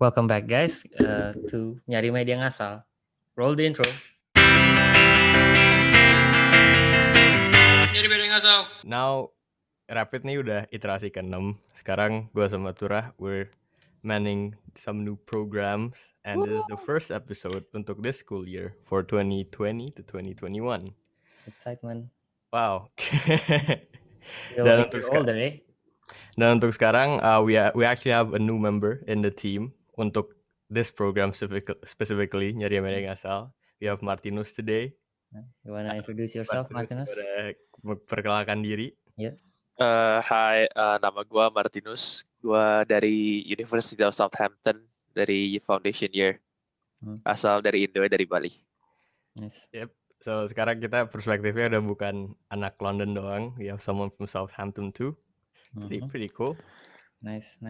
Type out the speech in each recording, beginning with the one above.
Welcome back, guys, to Nyari Media Ngasal. Roll the intro. Nyari Media Ngasal. Now, Rapid nih udah iterasi ke-6. Sekarang gue sama Turah, we're manning some new programs. And this is the first episode untuk this school year for 2020 to 2021. Excitement. Wow. Feel like you're older, eh? Dan untuk sekarang, we actually have a new member in the team untuk this program specifically, Nyari Media Ngasal. We have Martinus today. You wanna introduce yourself, Martinus? Perkenalkan diri. Yeah. Hai, nama gue Martinus. Gue dari University of Southampton, dari foundation year. Asal dari Indo, dari Bali. Nice. Yep. So sekarang kita perspektifnya udah bukan anak London doang. We have someone from Southampton too. Pretty cool. Nice.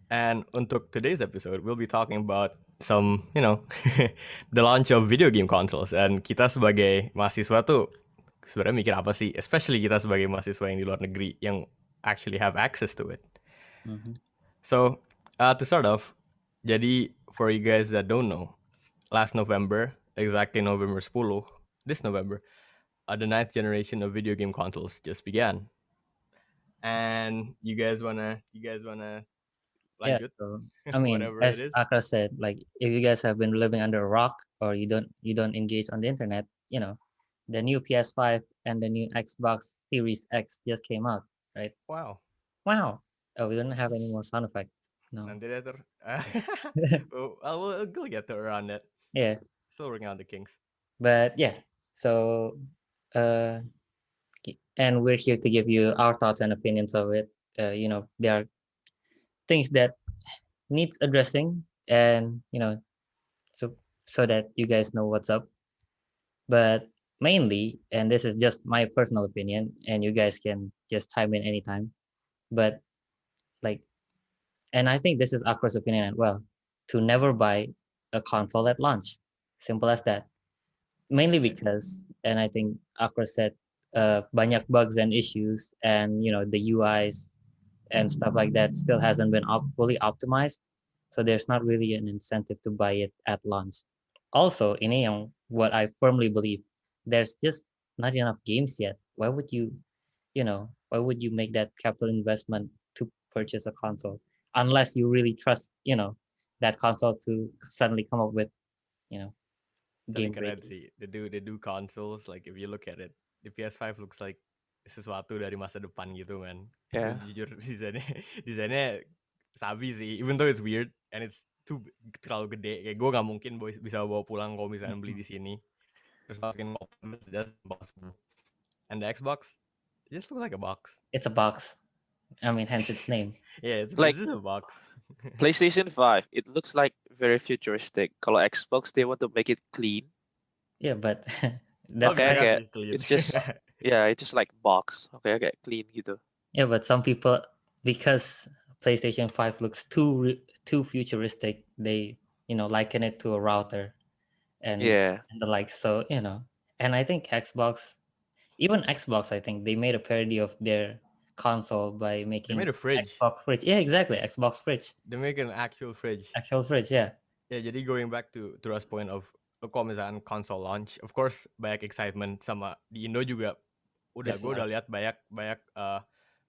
And untuk today's episode, we'll be talking about some, the launch of video game consoles. And kita sebagai mahasiswa tuh sebenarnya mikir apa sih? Especially kita sebagai mahasiswa yang di luar negeri yang actually have access to it. So, to start off, jadi for you guys that don't know, last November, exactly November 10, this November, the 9th generation of video game consoles just began. And you guys wanna lanjut? Yeah, so, I mean, as Akra said, like if you guys have been living under a rock or you don't engage on the internet, the new PS5 and the new Xbox Series X just came out, right? Wow. Oh, we don't have any more sound effects. No. Nanti later. We'll get to around that. Yeah. Still working on the kinks. But yeah, so and we're here to give you our thoughts and opinions of it. There are things that needs addressing, and so that you guys know what's up. But mainly, and this is just my personal opinion, and you guys can just chime in anytime. But and I think this is Akra's opinion as well, to never buy a console at launch. Simple as that. Mainly because, and I think Akra said, banyak bugs and issues, and the UIs and stuff like that still hasn't been fully optimized. So there's not really an incentive to buy it at launch. Also, in what I firmly believe, there's just not enough games yet. Why would you make that capital investment to purchase a console unless you really trust, that console to suddenly come up with, game rating? They do consoles. Like if you look at it, the PS5 looks like sesuatu dari masa depan gitu, man. Yeah. Jujur desainnya sabi sih. Even though it's weird and it's terlalu gede, kayak gue nggak mungkin bisa bawa pulang kalau misalnya beli di sini. Terus masukin that's impossible. And the Xbox, it just looks like a box. It's a box. I mean, hence its name. Yeah, it's like, this is a box. PlayStation 5, it looks like very futuristic. Kalau Xbox, they want to make it clean. Yeah, but that's okay. It's just it's just like box. Okay, clean gitu. Yeah, but some people, because PlayStation 5 looks too futuristic, they liken it to a router, and the like. So and I think even Xbox, I think they made a parody of their console by making. They made a fridge. Xbox fridge. Yeah, exactly. Xbox fridge. They make an actual fridge. Actual fridge, yeah. Yeah, jadi going back to Russ' point of kalau misalkan console launch, of course banyak excitement sama di Indo juga. Gue udah lihat banyak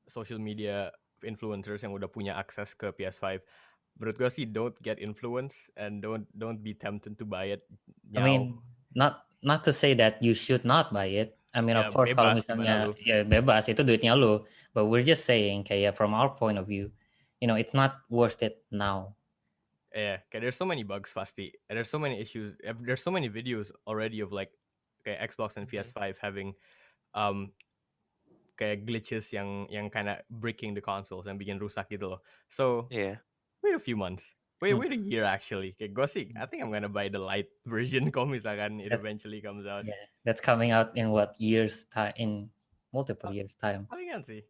social media influencers yang udah punya akses ke PS5. Menurut gue sih, don't get influenced and don't be tempted to buy it. I mean, not to say that you should not buy it. I mean, of course, kalau misalnya bebas itu duitnya lu. But we're just saying, kayak from our point of view, it's not worth it now. Yeah, okay, there's so many bugs pasti. There's so many issues. There's so many videos already of like Xbox and PS5 having kayak glitches yang kind of breaking the consoles and bikin rusak gitu loh. So wait a few months. Wait a year actually. Kayak gue sih, I think I'm gonna buy the light version kalau misalkan it eventually comes out. Yeah, that's coming out in what years time? In multiple years time. Palingan sih.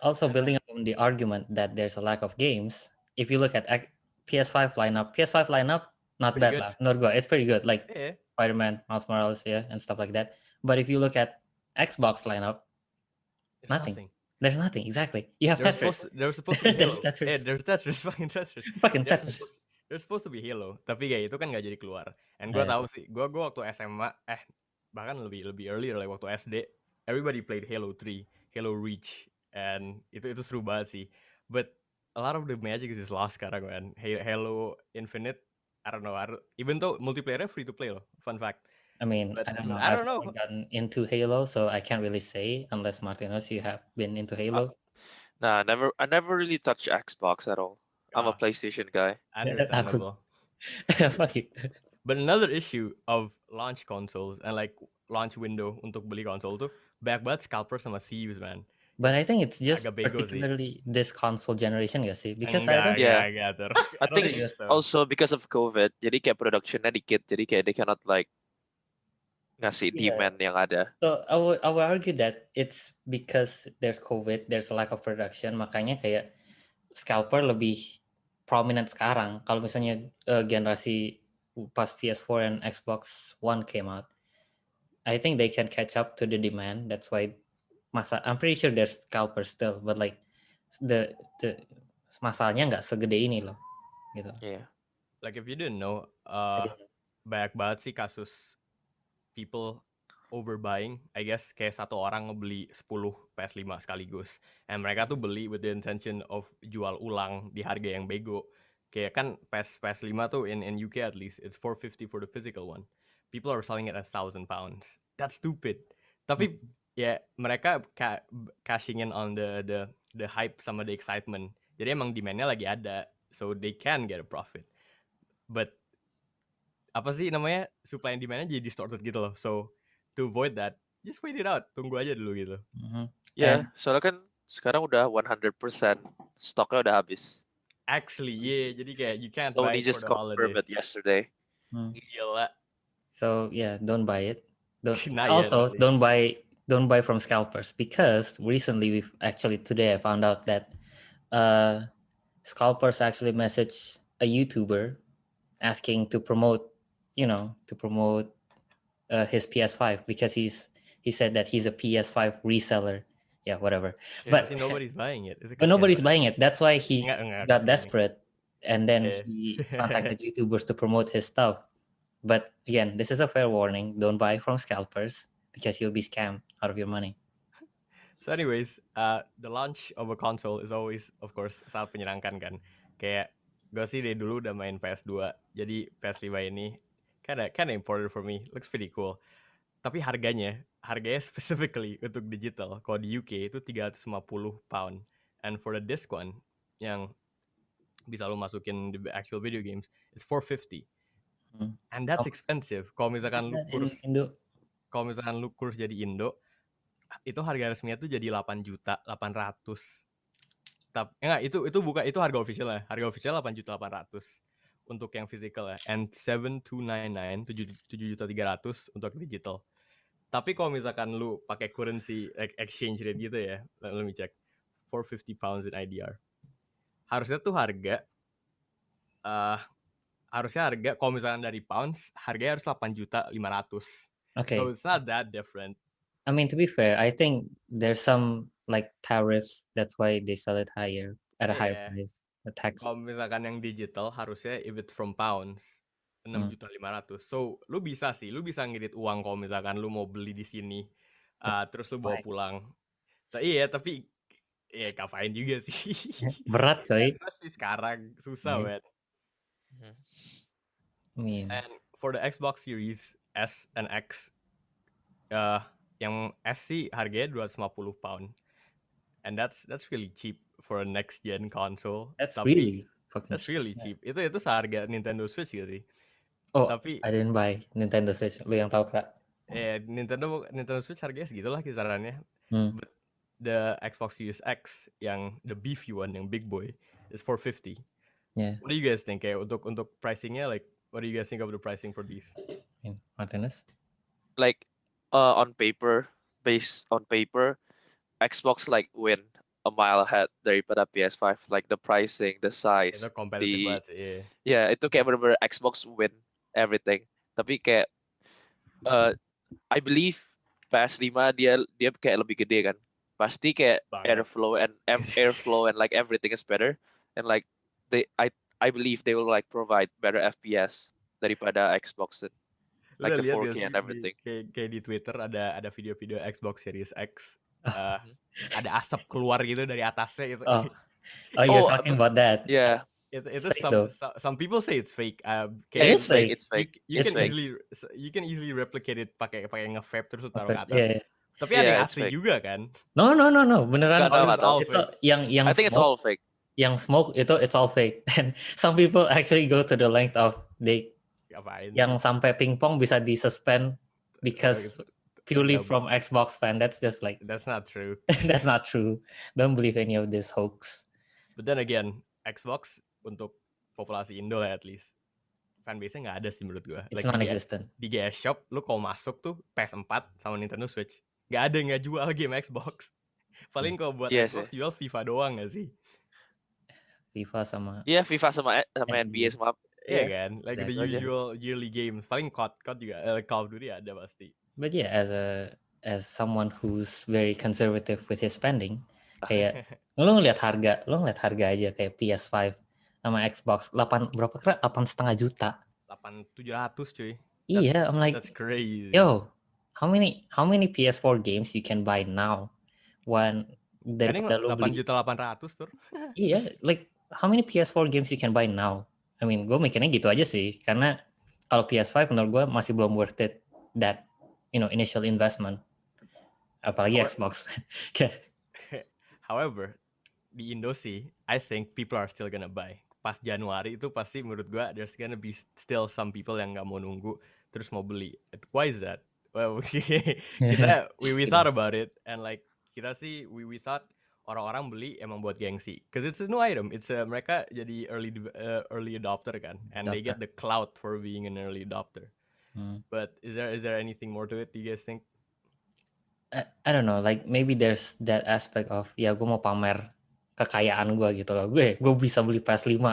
Also, building on the argument that there's a lack of games, if you look at PS5 lineup, not bad lah. Menurut gue, it's pretty good. Like Spider-Man, Miles Morales, and stuff like that. But if you look at Xbox lineup, nothing. There's nothing, exactly. You have Tetris. There's supposed to be there's Tetris. Yeah, there's Tetris. Fucking Tetris. Fucking Tetris. there's supposed to be Halo, tapi kayak itu kan nggak jadi keluar. And gue tahu sih, gue waktu SMA, bahkan lebih earlier, like waktu SD, everybody played Halo 3, Halo Reach, and itu seru banget sih. But a lot of the magic is lost sekarang, man. Halo Infinite, I don't know, even though multiplayer free to play loh, fun fact. I mean, But I don't know. I I've don't know. never gotten into Halo, so I can't really say unless Martinez, you have been into Halo. Nah, I never really touched Xbox at all. I'm a PlayStation guy. Understandable. Fuck it. But another issue of launch consoles and like launch window untuk beli konsol tuh banyak banget scalpers sama thieves, man. But I think it's just agak bego sih. particularly this console generation gak sih? Because Enggak, Yeah. terus. I think also because of COVID, jadi kayak productionnya dikit, jadi kayak they cannot like ngasih demand yang ada. So I would argue that it's because there's COVID, there's a lack of production, makanya kayak scalper lebih prominent sekarang. Kalau misalnya generasi pas PS4 and Xbox One came out, I think they can catch up to the demand. That's why I'm pretty sure there's scalpers still, but like the masalahnya nggak segede ini loh, gitu. Yeah. Like if you didn't know, banyak banget sih kasus people overbuying, I guess kayak satu orang ngebeli 10 PS5 sekaligus. And mereka tuh beli with the intention of jual ulang di harga yang bego. Kayak kan PS5 tuh in UK at least, it's $450 for the physical one. People are selling it at £1,000. That's stupid. Tapi ya mereka cashing in on the hype sama the excitement. Jadi emang demand-nya lagi ada, so they can get a profit. But apa sih namanya, supply and demand-nya jadi distorted gitu loh. So to avoid that, just wait it out, tunggu aja dulu gitu. Yeah, soalnya kan sekarang udah 100% stoknya udah habis. Actually, yeah, jadi kayak you can't Sony buy it just for the holidays. confirmed it yesterday. Gila. So yeah, don't buy it. Not Also, yet, don't buy from scalpers, because recently today I found out that scalpers actually messaged a YouTuber asking to promote his PS5 because he said that he's a PS5 reseller. Yeah, whatever. But nobody's buying it. nobody's buying it. That's why he got kasihan. desperate, and then he contacted YouTubers to promote his stuff. But again, this is a fair warning. Don't buy from scalpers because you'll be scammed out of your money. So anyways, the launch of a console is always, of course, sangat menyenangkan kan. Kayak gue sih dari dulu udah main PS2, jadi PS5 ini kinda important for me. Looks pretty cool. Tapi harganya specifically untuk digital, kalau di UK itu £350. And for the disc one, yang bisa lo masukin the actual video games, it's $450. And that's expensive. Kalau misalkan lu kurs jadi Indo, itu harga resminya tuh jadi 8.800.000. Itu harga officialnya. Harga official 8.800.000 untuk yang physical ya. And 7.299, 7.300.000 untuk digital. Tapi kalau misalkan lu pakai currency exchange rate gitu ya, let me check. £450 in IDR. Harusnya kalau misalkan dari pounds, harganya harus 8.500.000. Okay. So it's not that different. I mean, to be fair, I think there's some like tariffs. That's why they sell it higher at a higher price. The tax. Kalau misalkan yang digital harusnya if it's from pounds 6.500.000. So lu bisa ngedit uang kalau misalkan lu mau beli di sini, terus lu bawa pulang. Tapi ngapain juga sih. Berat coy. Pasti sekarang susah banget. And for the Xbox Series S and X, yang S sih harganya £250. And that's really cheap for a next gen console. That's really cheap. Itu seharga Nintendo Switch gitu sih. Tapi I didn't buy Nintendo Switch. Lu yang tahu, Kak? Nintendo Switch harganya segitulah kisarannya. But the Xbox Series X yang the beefy one, yang big boy, is $450. Yeah. What do you guys think? Untuk pricingnya, like, what do you guys think of the pricing for these? Martinez? Like, based on paper, Xbox like win a mile ahead daripada PS5. Like the pricing, the size, itu competitive banget sih. Itu kayak bener-bener Xbox win everything. Tapi kayak I believe PS5 dia kayak lebih gede kan. Pasti kayak airflow and like everything is better. And like I believe they will like provide better FPS daripada Xbox dan Lu like udah the lihat 4K gak sih and everything. kayak di Twitter ada video-video Xbox Series X Mhm. ada asap keluar gitu dari atasnya gitu. Oh, you're talking about that. Yeah, It's Itu fake though. some people say it's fake. It Kayak is fake. It's fake. you It's can fake. easily replicate it pakai nge-vape terus lu taruh ke Yeah, atas. yeah. Tapi ada yang Yeah, it's asli fake. juga kan? No, beneran. Nggak tahu, Oh, it's all It's fake. yang I think it's all smoke, fake. yang smoke itu it's all fake. And some people actually go to the length of Ngapain? yang sampai pingpong bisa disuspend because purely Nggak- from Xbox fan. That's just like That's not true. that's not true. Don't believe any of this hoax. But then again, Xbox untuk populasi Indo lah at least fanbase-nya nggak ada sih menurut gua. It's Like non-existent. di GS Shop, lu kalau masuk tuh PS4 sama Nintendo Switch, nggak ada yang nggak jual game Xbox. Paling kalau buat Iya Xbox sih. jual FIFA doang nggak sih? FIFA sama Iya, FIFA sama NBA NBA. sama Iya kan? Like the exactly. usual yearly games. Paling COD juga, Call of Duty ada pasti. But yeah, as someone who's very conservative with his spending, kayak lo ngeliat harga aja kayak PS5 sama Xbox 8 berapa kira 8,5 juta. 800 cuy. Iya, I'm like, That's crazy. yo, how many PS4 games you can buy now when Kan daripada lo 8 beli? juta 800 tuh. Iya, like how many PS4 games you can buy now? I mean, gue mikirnya gitu aja sih, karena kalau PS5 menurut gue masih belum worth it that initial investment. Apalagi Xbox. However, di Indo sih, I think people are still gonna buy. Pas Januari itu pasti menurut gua there's gonna be still some people yang nggak mau nunggu terus mau beli. Why is that? Well, we thought about it and like kita sih we thought orang-orang beli emang buat gengsi, cause it's a new item. It's mereka jadi early adopter kan, and they get the clout for being an early adopter. But is there anything more to it? Do you guys think? I don't know, like maybe there's that aspect of ya gue mau pamer kekayaan gue gitu loh. Gue bisa beli PS5.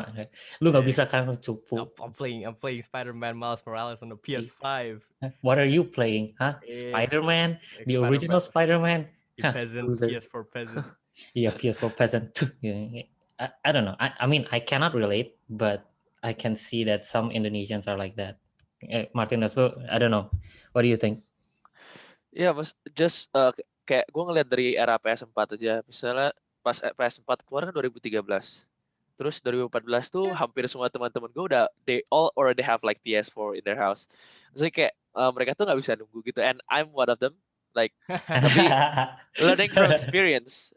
Lu nggak bisa kan cupu. I'm playing Spider-Man Miles Morales on the PS5. What are you playing? Huh? Spider-Man? The original Spider-Man? Peasant, PS4 peasant. Yeah, PS4 peasant. I don't know. I mean, I cannot relate, but I can see that some Indonesians are like that. Martinez, I don't know. What do you think? Ya, mas, just kayak gue ngeliat dari era PS4 aja. Misalnya pas PS4 keluar kan 2013. Terus 2014 tuh hampir semua teman-teman gue they all already have like PS4 in their house. Jadi kayak mereka tuh nggak bisa nunggu gitu. And I'm one of them. Like, tapi learning from experience,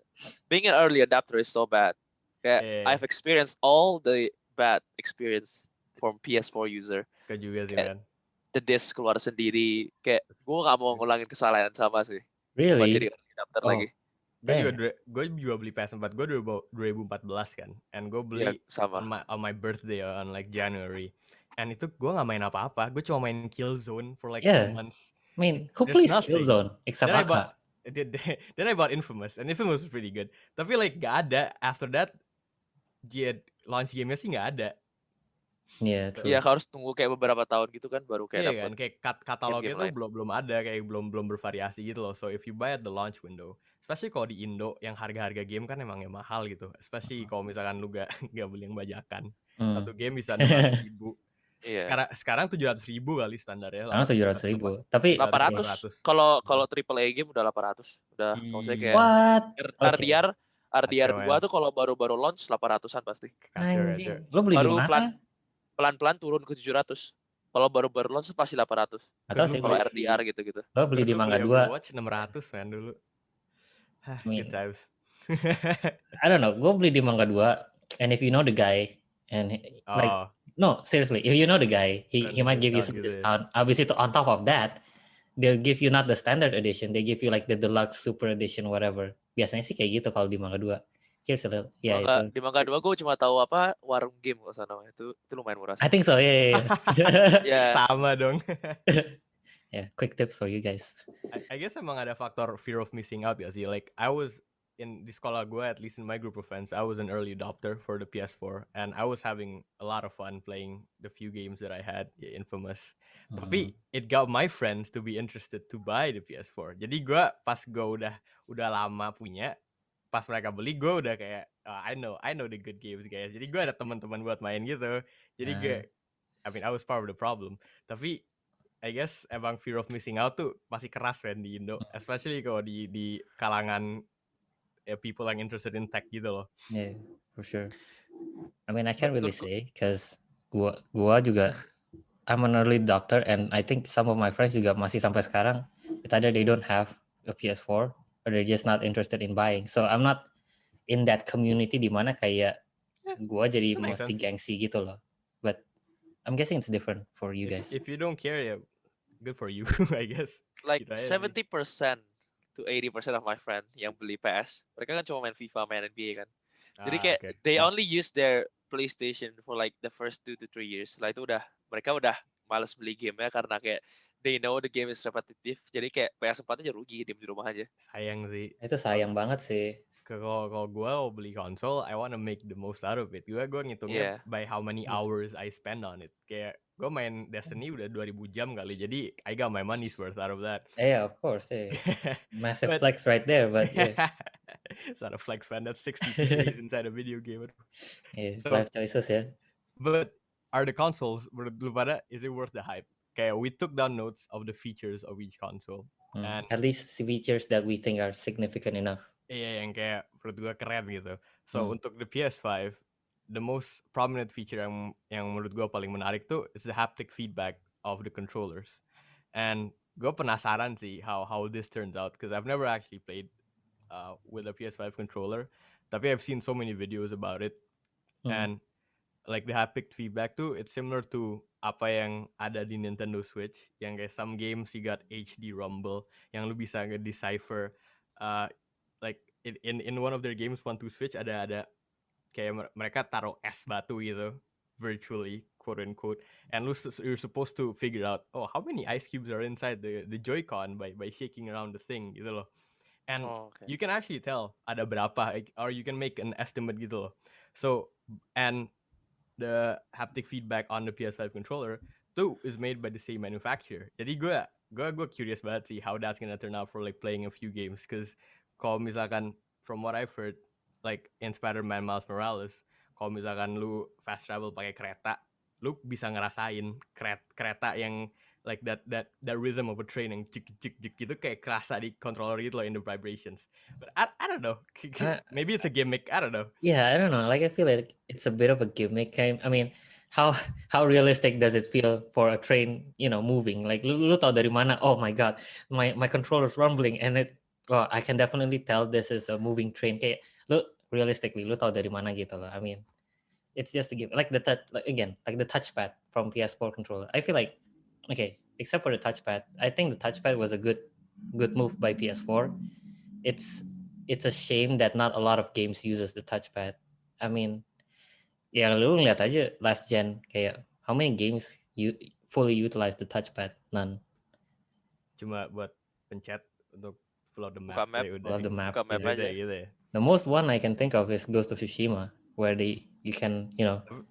being an early adopter is so bad. Kayak I've experienced all the bad experience from PS4 user. Kayak juga sih, man. The disc keluar sendiri, kayak gue gak mau ngulangin kesalahan sama sih. Really? Buat jadi adapter lagi. Gue juga beli PS4 gue 2014 kan, and gue beli sama. on my birthday on like January, and itu gue nggak main apa-apa, gue cuma main Killzone for like 2 months. I mean, who plays Killzone except Aka? Then I bought Infamous, and Infamous was pretty good. Tapi like gak ada after that, launch game-nya sih nggak ada. Iya, true. Iya, harus tunggu kayak beberapa tahun gitu kan baru kayak dapat. Kan, kayak katalognya tuh belum ada, kayak belum bervariasi gitu loh. So if you buy at the launch window, especially kalau di Indo yang harga-harga game kan emangnya mahal gitu. Especially kalau misalkan lu gak beli yang bajakan. Satu game bisa 600.000. Sekarang 700.000 kali standarnya. Sekarang 700.000. Tapi 800. Kalau AAA game udah 800. Udah maksudnya kayak RDR 2 tuh kalau baru launch 800-an pasti. Anjing. Lo beli di mana? Pelan-pelan turun ke 700. Kalau baru launch pasti 800. Atau sih kalau RDR gitu-gitu. Lo beli di Mangga 2. Watch 600 man dulu. Good times. I don't know. Gue beli di Mangga 2, and if you know the guy, and like no seriously, if you know the guy, he might give you some discount. Abis itu on top of that, they'll give you not the standard edition, they give you like the deluxe super edition whatever. Biasanya sih kayak gitu kalau di Mangga 2. Itu. Di Mangga 2 gue cuma tahu warung game kok sana, itu lumayan murah. I think so, yeah. Sama dong. Yeah, quick tips for you guys. I guess emang ada faktor fear of missing out gak sih? Like I was in di sekolah gue, at least in my group of friends, I was an early adopter for the PS4, and I was having a lot of fun playing the few games that I had, Infamous. Tapi it got my friends to be interested to buy the PS4. Jadi gue pas gue udah lama punya, pas mereka beli gue udah kayak I know the good games guys. Jadi gue ada teman-teman buat main gitu. Jadi I mean I was part of the problem. Tapi I guess emang fear of missing out tuh masih keras kan di Indo, especially kalau di kalangan people yang interested in tech gitu loh. Yeah, for sure. I mean, I can't really Menurut say because gua juga I'm an early adopter and I think some of my friends juga masih sampai sekarang it's either they don't have a PS4 or they're just not interested in buying. So I'm not in that community di mana kayak gua jadi That makes mesti sense. gengsi gitu loh. But I'm guessing it's different for you guys. If you don't care ya good for you I guess. like Gitu aja sih. 70% to 80% of my friends yang beli PS, mereka kan cuma main FIFA, main NBA kan. Jadi kayak Okay. they only use their PlayStation for like the first 2 to 3 years. Setelah itu mereka udah males beli gamenya karena kayak they know the game is repetitive. Jadi kayak PS4 aja rugi, diem di rumah aja. Sayang sih. Itu sayang banget sih. Kalau gue mau beli konsol, I wanna make the most out of it. Gue ngitungnya Yeah. by how many hours I spend on it. Kayak gue main Destiny udah 2000 jam kali, jadi I got my money's worth out of that. Yeah, of course. Yeah. Massive But- flex right there, but yeah, It's not a flex, man. That's 60 days inside a video game. yeah, So- life choices ya. But are the consoles, menurut lu pada, is it worth the hype? Kayak we took down notes of the features of each console. And At least features that we think are significant enough. iya, yang kayak menurut gue keren gitu. So untuk the PS5, the most prominent feature yang menurut gue paling menarik tuh is the haptic feedback of the controllers. And gue penasaran sih how this turns out because I've never actually played with a PS5 controller. Tapi I've seen so many videos about it. And like the haptic feedback tuh it's similar to apa yang ada di Nintendo Switch, yang kayak some games you got HD rumble yang lu bisa nge-decipher like in one of their games One to Switch ada kayak mereka taruh es batu gitu virtually quote unquote, and you're supposed to figure out how many ice cubes are inside the Joy-Con by shaking around the thing gitu loh. And you can actually tell ada berapa, or you can make an estimate gitu loh. So and the haptic feedback on the PS5 controller too is made by the same manufacturer. Jadi gue curious banget sih how that's gonna turn out for like playing a few games, because kalau misalkan from what I've heard like in Spider-Man Miles Morales, kalau misalkan lu fast travel pakai kereta, lu bisa ngerasain kereta yang like that rhythm of a train yang jik gitu kayak kerasa di controller gitu loh in the vibrations. But I don't know. Maybe it's a gimmick. I don't know. Yeah, I don't know. Like I feel like it's a bit of a gimmick. I mean, how realistic does it feel for a train, moving? Like lu tahu dari mana? Oh my god, my controller's rumbling, and I can definitely tell this is a moving train. Kayak realistically, lu tahu dari mana gitu loh. I mean, it's just a gimmick. Like the touchpad from PS4 controller. I feel like okay, except for the touchpad, I think the touchpad was a good move by PS4. It's a shame that not a lot of games uses the touchpad. I mean, ya lu ngeliat aja last gen kayak how many games you fully utilize the touchpad? None. Cuma buat pencet untuk flow the Buka map, map. Love the map. Buka map Yeah. aja. gitu ya. The most one I can think of is Ghost of Tsushima, where you can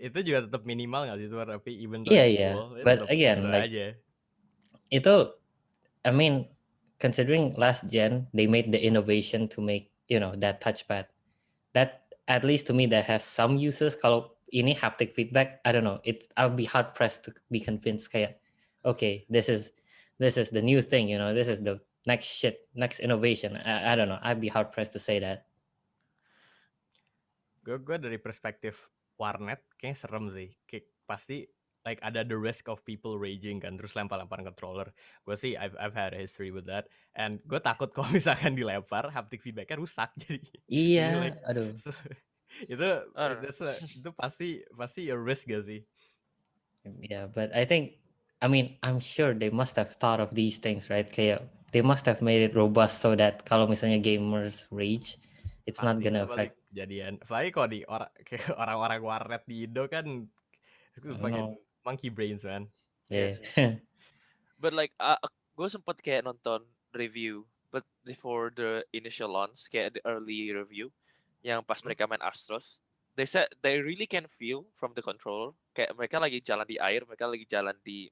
Itu juga tetap minimal nggak sih tuh, tapi even though yeah it's yeah. full, But tetap again, gitu like aja. itu, I mean, considering last gen they made the innovation to make that touchpad, that at least to me that has some uses. Kalau ini haptic feedback, I don't know, I'll be hard pressed to be convinced kayak okay, this is the new thing, this is the next innovation. I don't know, I'd be hard pressed to say that. Gue dari perspektif warnet kayaknya serem sih. Kayak pasti like ada the risk of people raging kan, terus lempar-lempar controller. Gue sih I've had a history with that, and gue takut kalau misalkan dilempar haptic feedbacknya rusak jadi. Iya, Jadi, like, aduh. itu pasti a risk gak sih? Yeah, but I think, I mean, I'm sure they must have thought of these things, right? Kayak they must have made it robust so that kalau misalnya gamers rage, it's not Pasti gonna itu affect. kejadian. Apalagi kalau di kayak orang-orang warnet di Indo kan fucking monkey brains, man. Yeah. But like gue sempet kayak nonton review, but before the initial launch, kayak the early review, yang pas mereka main Astros, they said they really can feel from the controller, kayak mereka lagi jalan di air, mereka lagi jalan di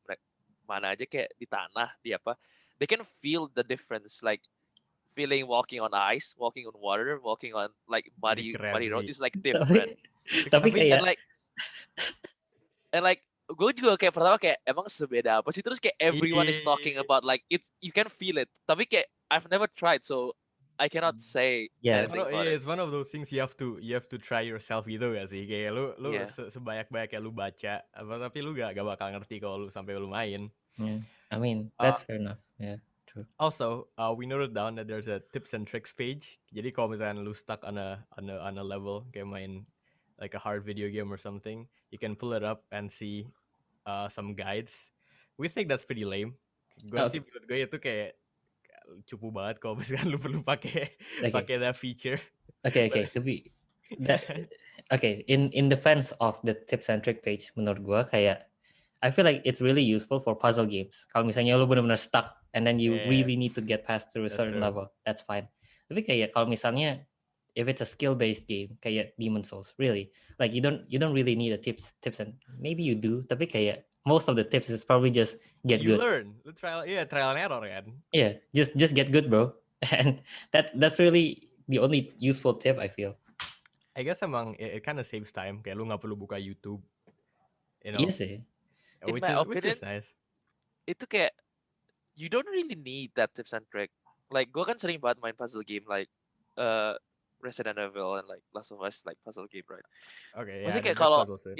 mana aja, kayak di tanah, di apa, they can feel the difference, like feeling walking on ice, walking on water, walking on like Ini muddy keren road sih. is like different. Tapi Tapi kayak And like gue juga kayak pertama kayak emang sebeda apa sih, terus kayak everyone is talking Iya. about like it, you can feel it, tapi kayak I've never tried, so I cannot say Yeah. anything about it. It's one of those things you have to try yourself gitu gak sih? Kayak lu Yeah. sebanyak-banyak lu baca, tapi lu gak bakal ngerti kalau lu sampai lu main. Yeah. I mean, Uh, that's fair enough. Yeah, true. Also, we noted down that there's a tips and tricks page. Jadi kalau misalnya lu stuck on a level kayak main like a hard video game or something, you can pull it up and see some guides. We think that's pretty lame. Gue Oh, sih menurut gue itu kayak cupu banget kalau misalkan lu perlu pakai Okay. that feature. Okay. To be that okay, in defense of the tips and trick page, menurut gua kayak I feel like it's really useful for puzzle games. Kalau misalnya lu benar-benar stuck and then you Yeah. really need to get past through a That's certain true. level, that's fine. Tapi kayak kalau misalnya if it's a skill-based game kayak Demon Souls, really, like you don't really need a tips and maybe you do, tapi kayak most of the tips is probably just get You good. learn. Lu trial and error kan. Yeah, just get good, bro. And that's really the only useful tip I feel. I guess emang it kind of saves time. Kayak lu nggak perlu buka YouTube, you know, Iya sih. In which my is opinion, nice. itu kayak you don't really need that tips and trick. Like gue kan sering banget main puzzle game like Resident Evil and like Last of Us, like puzzle game, right? Okay, Maksudnya yeah, kayak there's kalau puzzles too.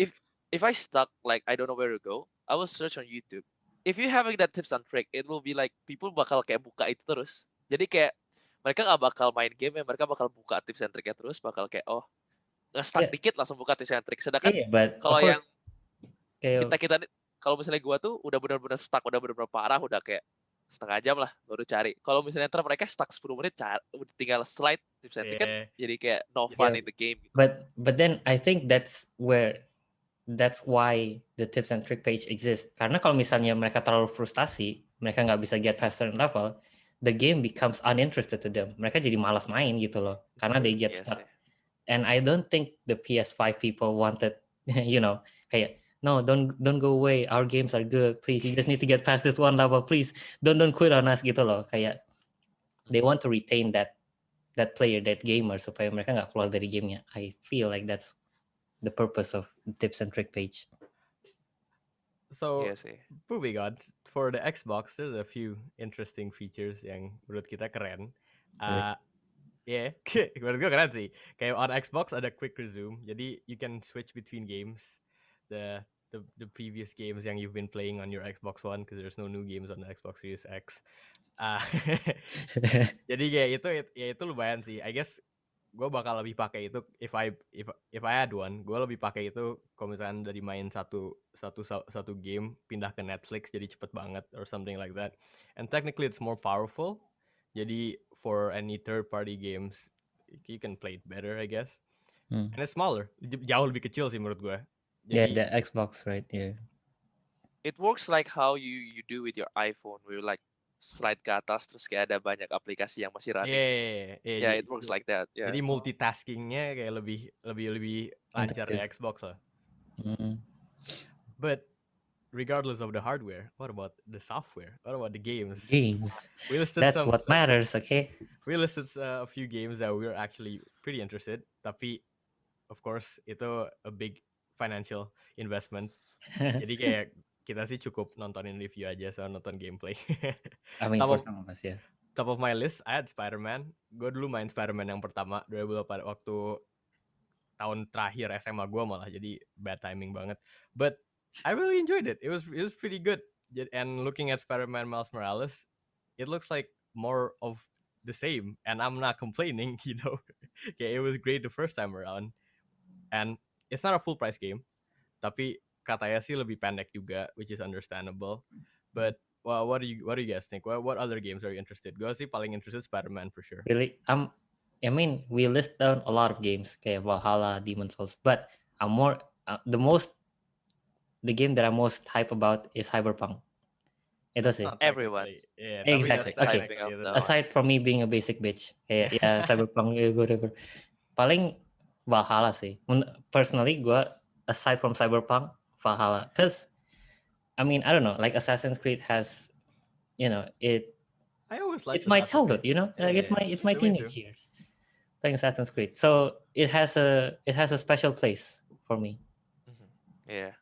if I stuck, like I don't know where to go, I will search on YouTube. If you having that tips and trick, it will be like people bakal kayak buka itu terus. Jadi kayak mereka nggak bakal main game ya, mereka bakal buka tips and tricknya terus, bakal kayak oh nge-stuck Yeah. dikit langsung buka tips and trick. Sedangkan Yeah, but kalau of yang course kayak kita kalau misalnya gua tuh udah benar-benar stuck, udah benar-benar parah, udah kayak setengah jam lah baru cari. Kalau misalnya ntar mereka stuck 10 menit, udah tinggal slide tips and trick kan, Yeah. jadi kayak no fun Yeah. in the game. Gitu. But then I think that's why the tips and trick page exists. Karena kalau misalnya mereka terlalu frustasi, mereka nggak bisa get past certain level, the game becomes uninterested to them. Mereka jadi malas main gitu loh, karena they get Iya stuck. sih. And I don't think the PS5 people wanted, kayak no, don't go away. Our games are good. Please, you just need to get past this one level. Please, don't quit on us gitu loh. Kayak they want to retain that player, that gamer supaya mereka nggak keluar dari gamenya. I feel like that's the purpose of the tips and trick page. So, Iya sih. moving on, for the Xbox, there's a few interesting features yang menurut kita keren. Yeah, menurut gue keren sih. Kayak on Xbox ada quick resume, jadi you can switch between games. The previous games yang you've been playing on your Xbox One, because there's no new games on the Xbox Series X. Jadi kayak itu lumayan sih. I guess gue bakal lebih pakai itu if I had one. Gue lebih pakai itu kalau misalnya dari main satu game pindah ke Netflix jadi cepet banget or something like that. And technically it's more powerful. Jadi for any third party games you can play it better, I guess. And it's smaller. Jauh lebih kecil sih menurut gue. Yeah, Jadi, the Xbox, right? Yeah. It works like how you do with your iPhone, where you like slide ke atas terus kayak ada banyak aplikasi yang masih running. Yeah, it works like that. Yeah. Jadi multitaskingnya kayak lebih lancar di Xbox lah. But regardless of the hardware, what about the software? What about the games? We listed That's what matters, okay? We listed a few games that we were actually pretty interested. Tapi, of course, itu a big financial investment. Jadi kayak kita sih cukup nontonin review aja sama nonton gameplay. I mean, for some of us, yeah. Top of my list, I had Spider-Man. Gue dulu main Spider-Man yang pertama 2008 waktu tahun terakhir SMA gue malah, jadi bad timing banget. But I really enjoyed it. It was pretty good. And looking at Spider-Man Miles Morales, it looks like more of the same. And I'm not complaining, you know. Yeah, it was great the first time around. And it's not a full price game, tapi katanya sih lebih pendek juga, which is understandable. But well, what do you guys think? What other games are you interested? Gue sih paling interested Spider-Man for sure. Really? I mean, we list down a lot of games, kayak Valhalla, Demon Souls, but I'm more the game that I'm most hype about is Cyberpunk. Itu sih. Everyone. Yeah, exactly. Okay. Aside from me being a basic bitch, kayak ya Cyberpunk whatever. Paling Valhalla sih. Personally, gue aside from Cyberpunk, Valhalla, because I mean I don't know, like Assassin's Creed has, it I always liked it's my Assassin's childhood, Creed. you know, like it's my Me teenage too. years playing Assassin's Creed. So it has a special place for me. Yeah.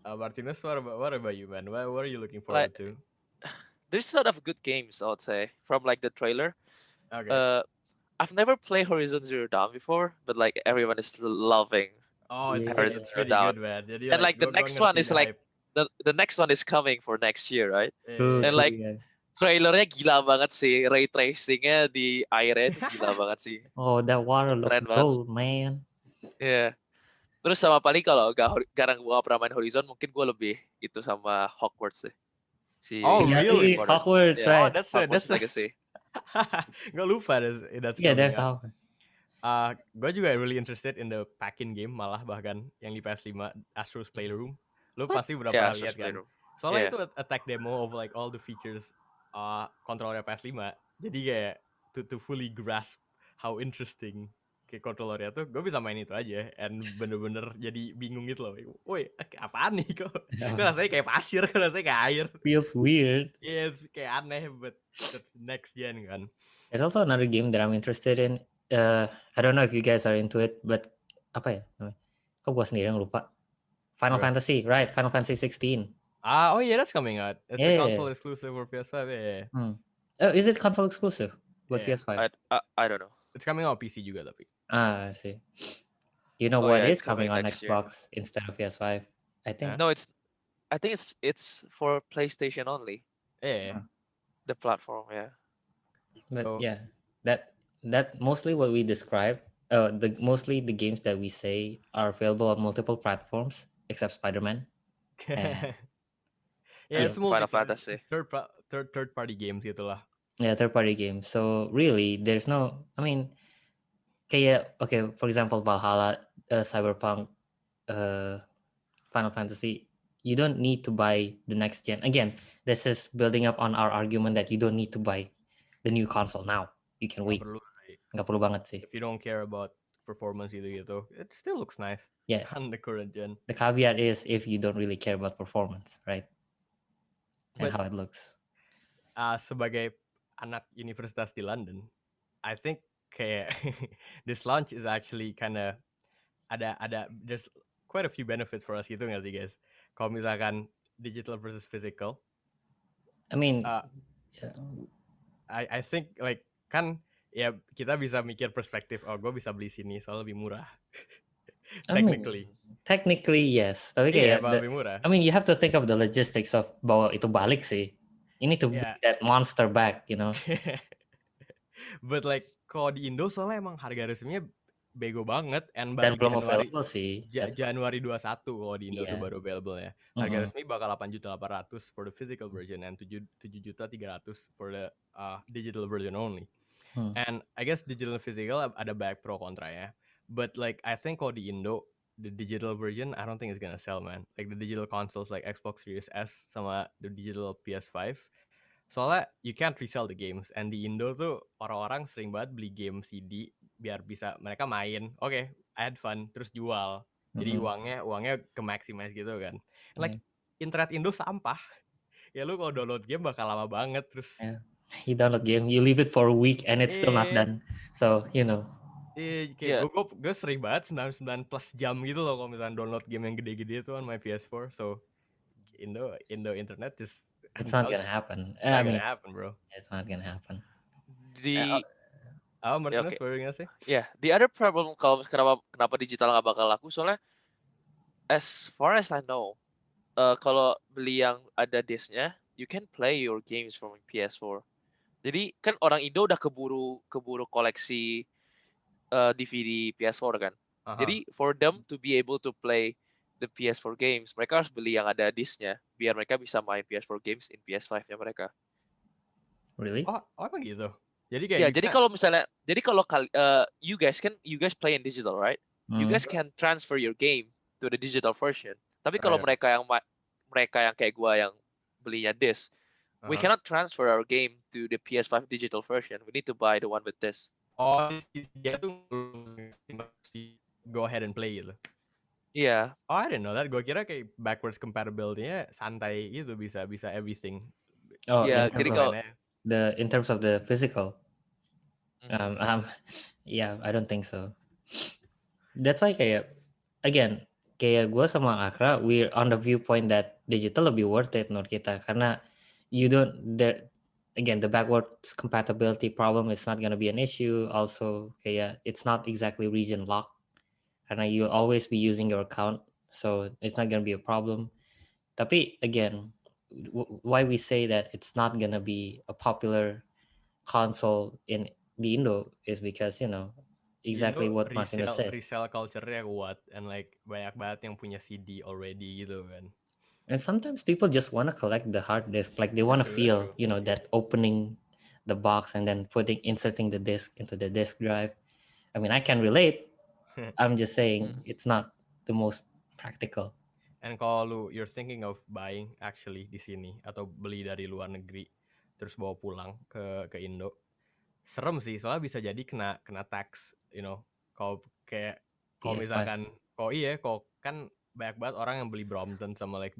Martinez, what about you, man? What are you looking Like, forward to? there's a lot of good games, I would say, from like the trailer. Okay. I've never played Horizon Zero Dawn before, but like everyone is loving Oh, Yeah. Horizon it's Zero pretty Dawn. good, man. Jadi And like like the gue next one ngerti is the like hype. the next one is coming for next year, right? True, And true. like Yeah. trailernya gila banget sih, ray tracingnya di airnya itu gila banget sih, Oh, that water look keren banget. gold, man. Iya. Terus sama paling kalau jarang gue pernah main Horizon, mungkin gue lebih itu sama Hogwarts deh. Si Oh, Yeah, really? see, Hogwarts, Yeah. Oh, right? that's Legacy. Gak lupa that's Yeah, coming there's up. Hogwarts. Gue juga really interested in the pack-in game malah bahkan yang di PS5 Astro's Playroom. Lu What? pasti udah Ya, pernah lihat Astro's kan? Playroom. Soalnya Iya. itu attack demo of like all the features controller PS5. Jadi kayak to fully grasp how interesting kayak controllernya tuh, gue bisa main itu aja, and bener-bener jadi bingung gitu loh. Woi, apaan nih kok? Kok rasanya kayak pasir, kok rasanya kayak air. Feels weird. Yes, kayak aneh, but that's next gen kan. There's also another game that I'm interested in. I don't know if you guys are into it, but apa ya namanya? Kok gue sendiri yang lupa. Final Bro. Fantasy, right? Final Fantasy 16. Oh yeah, that's coming out. It's a Yeah. console exclusive for PS5. Yeah. Oh, is it console exclusive buat Yeah. PS5? I don't know. It's coming out PC juga tapi. I see. You know Oh, what yeah, is it's coming coming on next year. Xbox instead of PS5? I think. No, I think it's for PlayStation only. Yeah. The platform, yeah. But So- yeah, that mostly what we describe. Mostly the games that we say are available on multiple platforms except Spider-Man. yeah, Yeah, it's multi Final Fantasy. third party games gitu lah. Yeah, third-party games. So really, there's no. I mean, okay. For example, Valhalla, Cyberpunk, Final Fantasy. You don't need to buy the next gen. Again, this is building up on our argument that you don't need to buy the new console now. You can wait. Nggak perlu sih. Nggak perlu banget sih. If you don't care about performance gitu, it still looks nice. Yeah. On the current gen. The caveat is if you don't really care about performance, right? And But- how it looks. Sebagai anak universitas di London, I think kayak this launch is actually kinda ada there's quite a few benefits for us gitu nggak sih guys? Kalau misalkan digital versus physical, I mean, yeah. I think like kan ya kita bisa mikir perspektif, oh gue bisa beli sini soalnya lebih murah. I mean, technically yes, tapi kayak lebih murah. I mean, you have to think of the logistics of bahwa itu balik sih. You need to bring that monster back, you know. But like kalau di Indo soalnya emang harga resminya bego banget, and Dan baru belum Januari available sih. Januari 21 kalau di Indo tuh baru available ya. Harga resmi bakal 8.800.000 for the physical version and 7.300.000 for the digital version only. And I guess digital and physical ada banyak pro kontra ya. But like I think kalau di Indo the digital version I don't think it's gonna sell, man. Like the digital consoles like Xbox Series S sama the digital PS5. Soalnya you can't resell the games, and di Indo tuh orang-orang sering banget beli game CD biar bisa mereka main. Oke, I had fun, terus jual. Jadi uangnya ke maximize gitu kan. And like internet Indo sampah. Ya lu kalau download game bakal lama banget terus. Yeah. You download game, you leave it for a week and it's still not done. So, you know. Kayak gue sering banget 99 plus jam gitu loh kalau misalnya download game yang gede-gede itu on my PS4. So Indo internet just it's not gonna happen. It's not gonna happen, bro. It's not gonna happen. Martinez, what were you gonna say? Yeah, the other problem kalau kenapa digital nggak bakal laku soalnya as far as I know, kalau beli yang ada disknya, you can play your games from PS4. Jadi kan orang Indo udah keburu koleksi DVD PS4 kan. Jadi for them to be able to play the PS4 games, mereka harus beli yang ada disknya biar mereka bisa main PS4 games in PS5-nya mereka. Really? Oh emang gitu. Jadi kayak jadi kalau misalnya you guys play in digital, right? You guys can transfer your game to the digital version. Tapi kalau mereka yang kayak gua yang belinya disc, we cannot transfer our game to the PS5 digital version. We need to buy the one with disc. Oh, dia tuh go ahead and play gitu. Iya. Oh, I didn't know that. Gue kira kayak backwards compatibility-nya santai gitu, bisa everything. Oh, yeah, jadi kalau in terms of the physical. Mhm. Yeah, I don't think so. That's why kayak again kayak gue sama Akra we're on the viewpoint that digital lebih worth it menurut kita karena you don't there again the backwards compatibility problem is not gonna be an issue. Also kayak it's not exactly region locked karena you'll always be using your account, so it's not gonna be a problem. Tapi again, why we say that it's not gonna be a popular console in the Indo is because Di exactly Indo what Martinez said. resale culture-nya kuat and like banyak banget yang punya CD already gitu kan. And sometimes people just want to collect the hard disk, like they That's want to true, feel, that opening the box and then inserting the disk into the disk drive. I mean, I can relate. I'm just saying Mm. it's not the most practical. And kalau you're thinking of buying actually di sini atau beli dari luar negeri terus bawa pulang ke Indo, serem sih soalnya bisa jadi kena tax, kalau PS5. misalkan kok kan banyak banget orang yang beli Brompton sama like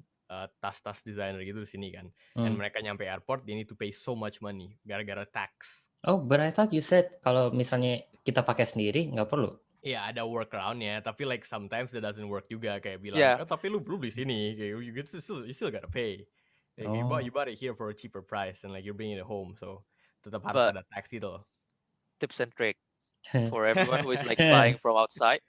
tas-tas designer gitu di sini kan, and mereka nyampe airport they need to pay so much money gara-gara tax. Oh, but I thought you said kalau misalnya kita pakai sendiri nggak perlu. Iya, ada workaround-nya, tapi like sometimes that doesn't work juga, kayak bilang, Yeah, tapi lu beli sini, kayak you still gotta pay. Like, you Oh, bought it here for a cheaper price and like you're bringing it home, so tetap harus but ada tax gitu loh. tips and trick for everyone who is like buying from outside.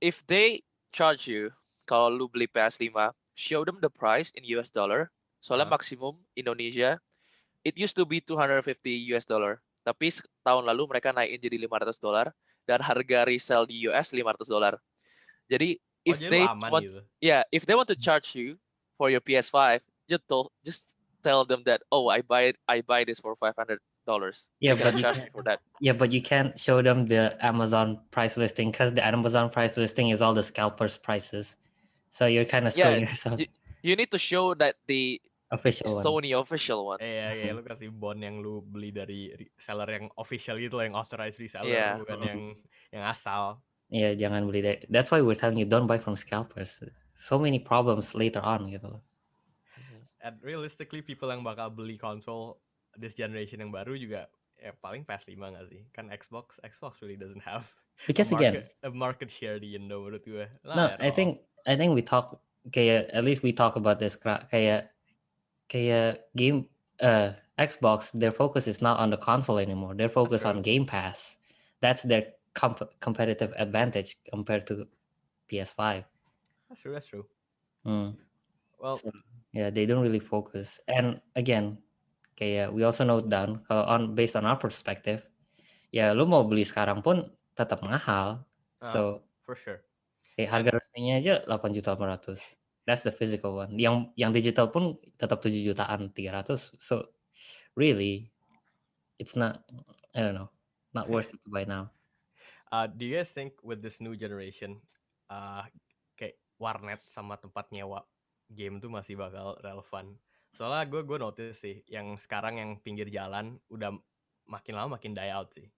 If they charge you, kalau lu beli PS5, show them the price in US dollar. Soalnya maksimum Indonesia, it used to be 250 US dollar. Tapi tahun lalu mereka naikin jadi $500 dan harga resell di US $500. Jadi Jadi lu aman gitu. if they want to charge you for your PS5, just tell them that I buy this for $500. yeah, You but cannot charge me for that. yeah, but you can't show them the Amazon price listing because the Amazon price listing is all the scalpers prices. So you're kind of screwing yourself. You need to show that the Official one. Sony official one. Iya, lu kasih bond yang lu beli dari seller yang official gitu, yang authorized reseller, Yeah. bukan yang asal. Yeah, jangan beli dari. That's why we're telling you don't buy from scalpers. So many problems later on gitu loh. And realistically people yang bakal beli konsol this generation yang baru juga paling PS5 nggak sih? Kan Xbox really doesn't have Because a market share di Indo menurut gue. No, I think we talk kayak at least we talk about this kayak game Xbox, their focus is not on the console anymore. They're focused on Game Pass. That's their competitive advantage compared to PS5. That's true. Well, so, yeah, they don't really focus. And again, kayak we also note down kalau based on our perspective, ya lu mau beli sekarang pun tetap mahal. So for sure. Kayak harga resminya aja 8.800.000. That's the physical one. Yang digital pun tetap 7.300.000. So really, it's not, I don't know, not worth it to buy now. Do you guys think with this new generation, kayak warnet sama tempat nyewa game tuh masih bakal relevan? Soalnya gue notice sih, yang sekarang yang pinggir jalan udah makin lama makin die out sih,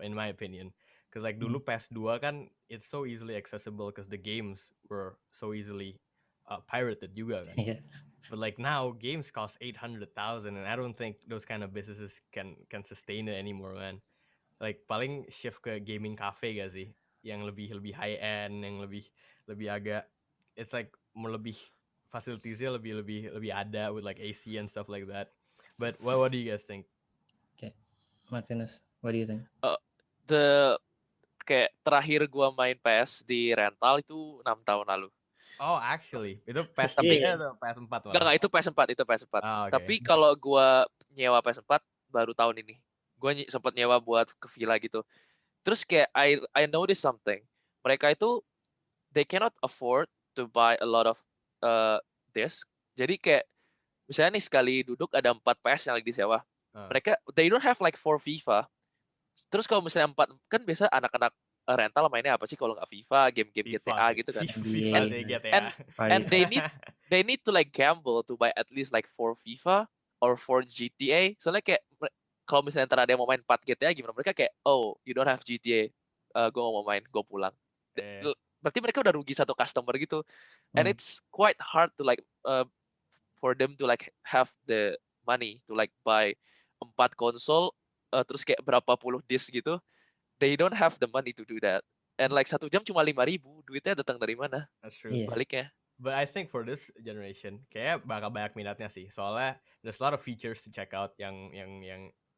in my opinion. Because like dulu PS2 kan it's so easily accessible because the games were so easily pirated juga kan. Yeah. But like now games cost 800,000 and I don't think those kind of businesses can sustain it anymore, man. Like paling shift ke gaming cafe gak sih? Yang lebih high end, yang lebih agak, it's like more lebih facilitiesnya lebih ada with like AC and stuff like that. But what do you guys think? Okay, Martinez, what do you think? Kayak terakhir gua main PS di rental itu 6 tahun lalu. Oh, actually, itu PS3 atau PS4 malah? Enggak, itu PS4, Oh, okay. Tapi kalau gua nyewa PS4 baru tahun ini. Gua sempat nyewa buat ke villa gitu. Terus kayak I noticed something. Mereka itu they cannot afford to buy a lot of disc. Jadi kayak misalnya nih sekali duduk ada 4 PS yang lagi disewa. Mereka they don't have like 4 FIFA. Terus kalau misalnya 4 kan biasa anak-anak rental mainnya apa sih kalau nggak FIFA, game-game GTA gitu kan. FIFA sih GTA. And they need to like gamble to buy at least like 4 FIFA or 4 GTA. Soalnya kayak kalau misalnya ntar ada yang mau main 4 GTA gimana, mereka kayak you don't have GTA, gue mau main, gue pulang. Berarti mereka udah rugi satu customer gitu. And it's quite hard to like for them to like have the money to like buy 4 konsol, terus kayak berapa puluh disk gitu. They don't have the money to do that. And like 1 jam cuma 5.000, duitnya datang dari mana? That's true. Iya. Baliknya. But I think for this generation, kayak bakal banyak minatnya sih. Soalnya there's a lot of features to check out yang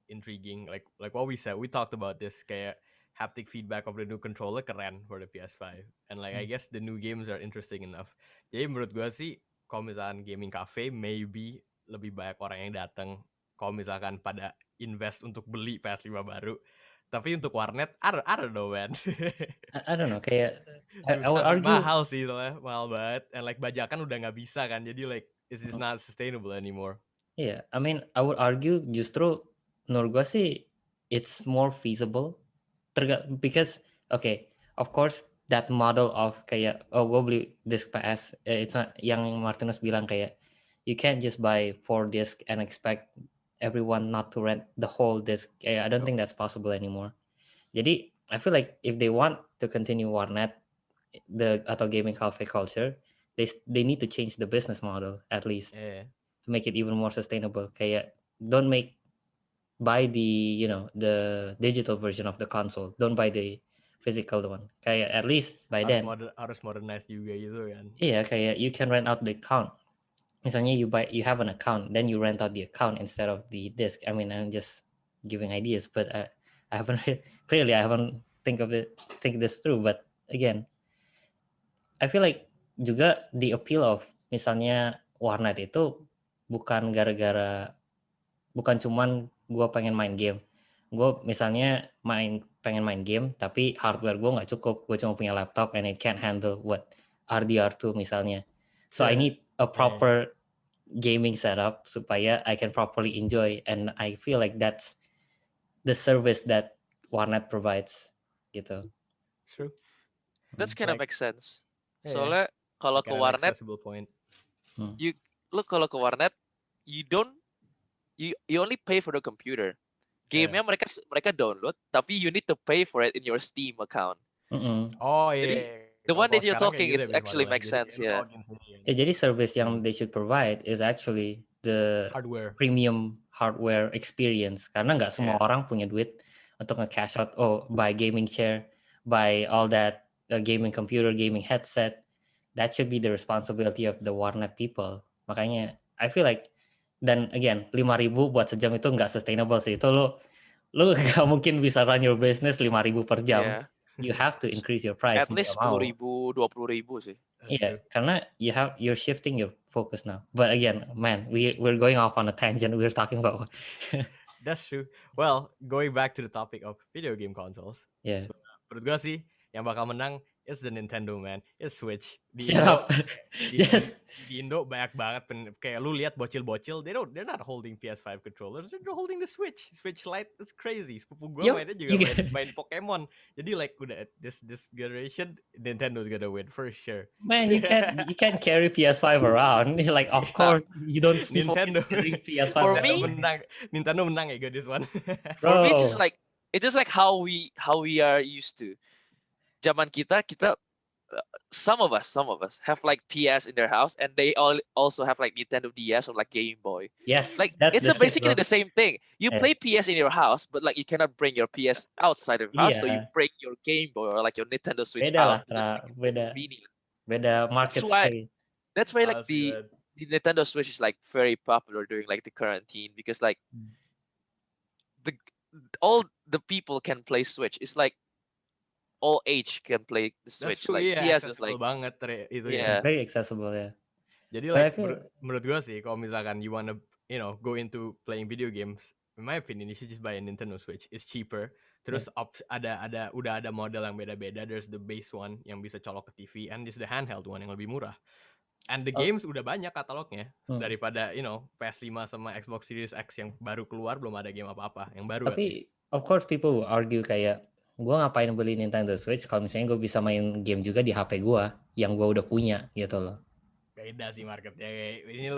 intriguing. Like what we said, we talked about this kayak haptic feedback of the new controller keren for the PS5. And like I guess the new games are interesting enough. Jadi menurut gue sih, kalau misalkan gaming cafe, maybe lebih banyak orang yang datang. Kalau misalkan pada invest untuk beli PS5 baru. Tapi untuk warnet, I don't know, man. I don't know, kayak I would Susah sih, argue mahal sih soalnya, mahal banget. And like bajakan udah nggak bisa kan, jadi like it's just not sustainable anymore. yeah, I mean I would argue justru menurut gua sih it's more feasible because okay, of course that model of kayak gua beli disk PS, it's not yang Martinus bilang kayak you can't just buy 4 disk and expect everyone not to rent the whole disk. I don't think that's possible anymore. Jadi I feel like if they want to continue warnet atau gaming cafe culture, they need to change the business model at least Yeah. to make it even more sustainable. Kayak don't buy the digital version of the console. Don't buy the physical one. Kayak at least by then. Harus modernize juga gitu kan. Iya, kayak you can rent out the account. Misalnya you have an account, then you rent out the account instead of the disc. I mean, I'm just giving ideas, but I haven't clearly I haven't think this through. But again, I feel like juga the appeal of misalnya warnet itu bukan cuman gue pengen main game. Gue misalnya pengen main game, tapi hardware gue nggak cukup. Gue cuma punya laptop and it can't handle what RDR2 misalnya. So I need a proper gaming setup supaya I can properly enjoy, and I feel like that's the service that warnet provides gitu. True. That's kind of Like, makes sense. yeah, Soalnya kalau ke kind of warnet, accessible point. kalau ke warnet, you only pay for the computer. Game-nya mereka download, tapi you need to pay for it in your Steam account. Oh Jadi, iya. the one that you're Sekarang talking kayak is gitu ya actually modelnya. makes Jadi sense, yeah. login sendiri. Ya, jadi service yang they should provide is actually the Hardware. premium hardware experience, karena nggak semua orang punya duit untuk nge-cash out, buy gaming chair, buy all that gaming computer, gaming headset. That should be the responsibility of the warnet people. Makanya I feel like, dan again 5.000 buat sejam itu nggak sustainable sih. Itu lu nggak mungkin bisa run your business 5.000 per jam. Yeah. You have to increase your price. At least 10.000, 20.000 sih. Yeah, karena you're shifting your focus now. But again, man, we're going off on a tangent. We're talking about That's true. Well, going back to the topic of video game consoles. Yeah. So, menurut gue sih yang bakal menang is the Nintendo, man. It's Switch. Di Shut Indo, up. Yes. di Indo banyak banget kayak lu lihat bocil-bocil, they're not holding PS5 controllers, they're holding the Switch Lite. It's crazy. Sepupu gue mainnya juga main Pokemon. Jadi like udah this generation Nintendo's gonna win for sure. Man, you can't carry PS5 around. Like, of course you don't see Nintendo carrying PS5 For around. me, Nintendo menang ya gue this one. For me, Bro. it's just like how we are used to. Zaman kita some of us have like PS in their house, and they also have like Nintendo DS or like Game Boy. Yes, Like that's it's basically the same thing. You Yeah. play PS in your house, but like you cannot bring your PS outside of your house, so you Yeah. bring your Game Boy or like your Nintendo Switch Beda lah, out. Because, like, it's beda. convenient. Beda market space. That's why like Good. the Nintendo Switch is like very popular during like the quarantine, because like all the people can play Switch. It's like all age can play the Switch. That's true, Like iya, PS is like banget itu Yeah. Very accessible ya. Jadi But I like feel- menurut gue sih kalau misalkan you wanna go into playing video games, in my opinion you should just buy a Nintendo Switch. It's cheaper. Terus udah ada model yang beda-beda. There's the base one yang bisa colok ke TV, and there's the handheld one yang lebih murah. And the games udah banyak katalognya daripada PS5 sama Xbox Series X yang baru keluar, belum ada game apa-apa yang baru. Tapi of course people will argue kayak gue ngapain beli Nintendo Switch kalau misalnya gue bisa main game juga di HP gue yang gue udah punya gitu loh. Beda sih marketnya. Ini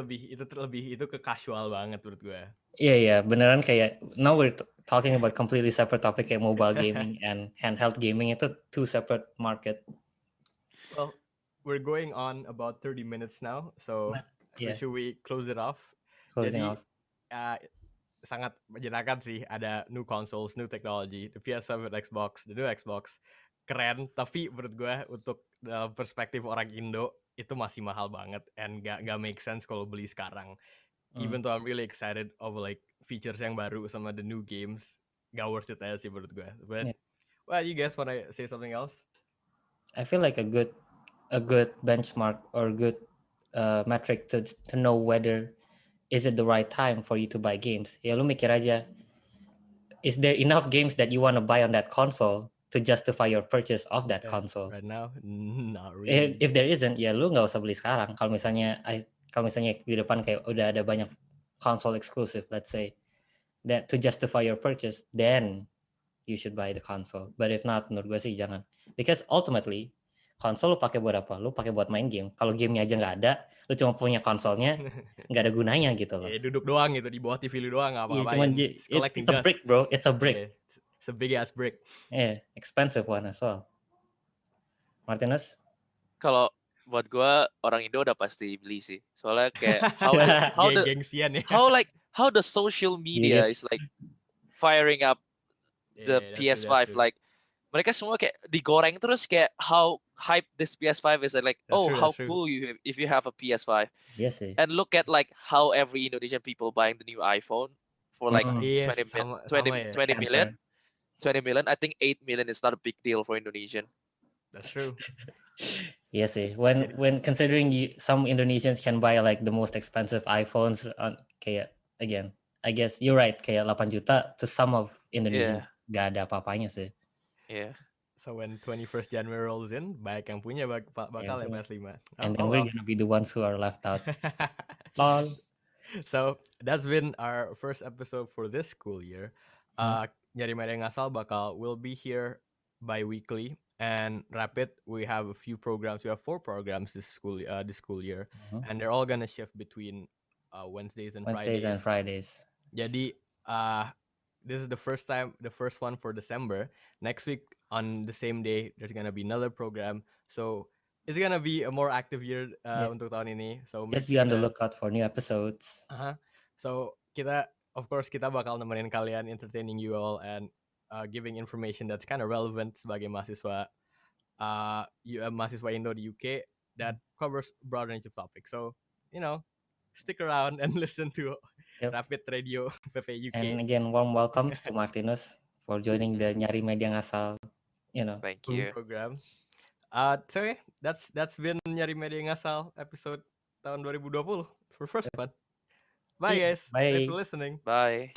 itu ke casual banget menurut gue. Iya, beneran kayak now we're talking about completely separate topic kayak mobile gaming and handheld gaming, itu two separate market. Well, we're going on about 30 minutes now, so should we close it off? Closing off. sangat menyenangkan sih, ada new consoles, new technology, the PS5 and Xbox, the new Xbox keren, tapi menurut gue untuk perspektif orang Indo itu masih mahal banget and gak make sense kalau beli sekarang. Even though I'm really excited of like features yang baru sama the new games, gak worth it aja sih menurut gue. But well, you guys wanna say something else? I feel like a good benchmark or good metric to know whether is it the right time for you to buy games. Ya lu mikir aja, is there enough games that you want to buy on that console to justify your purchase of that console? Right now, not really. If there isn't, ya lu nggak usah beli sekarang. Kalau misalnya di depan kayak udah ada banyak console exclusive, let's say, that to justify your purchase, then you should buy the console. But if not, menurut gue sih jangan. Because ultimately, konsol lu pakai buat apa? Lu pakai buat main game. Kalau gamenya aja nggak ada, lu cuma punya konsolnya, nggak ada gunanya gitu loh. Duduk doang gitu, di bawah TV lu doang, Cuman ngapain. it's a brick, bro. It's a brick. It's a big ass brick. Expensive one as well. Martinus? Kalau buat gue orang Indo udah pasti beli sih. Soalnya kayak gengsian ya. how the social media is like firing up the PS5, like mereka semua kayak digoreng terus kayak how hype this PS5 is, like how cool if you have a PS5. Yes sih. And look at like how every Indonesian people buying the new iPhone for like 20 million. 20 million. I think 8 million is not a big deal for Indonesian. That's true. Yes sih. When considering some Indonesians can buy like the most expensive iPhones on kayak, again, I guess you're right, kayak 8 juta to some of Indonesians gak ada apa-apanya sih. Yeah. So when 21st January rolls in, banyak yang punya bakal ya PS5. And then we're gonna be the ones who are left out. Lol. So that's been our first episode for this school year. Nyari Ngasal will be here bi-weekly, and Rapid we have a few programs. We have 4 programs this school year, and they're all gonna shift between Wednesdays and Fridays. Jadi this is the first one for December. Next week on the same day, there's gonna be another program. So it's gonna be a more active year untuk tahun ini. So just be on the lookout for new episodes. So kita bakal nemenin kalian, entertaining you all, and giving information that's kind of relevant sebagai mahasiswa mahasiswa Indo di UK that covers broad range of topics. So stick around and listen to Rapid Radio PP UK. And again, warm welcomes to Martinus for joining the Nyari Media Ngasal, Thank you. Program. So that's been Nyari Media Ngasal episode tahun 2020 for first one. Bye guys. Bye. Thanks for listening. Bye.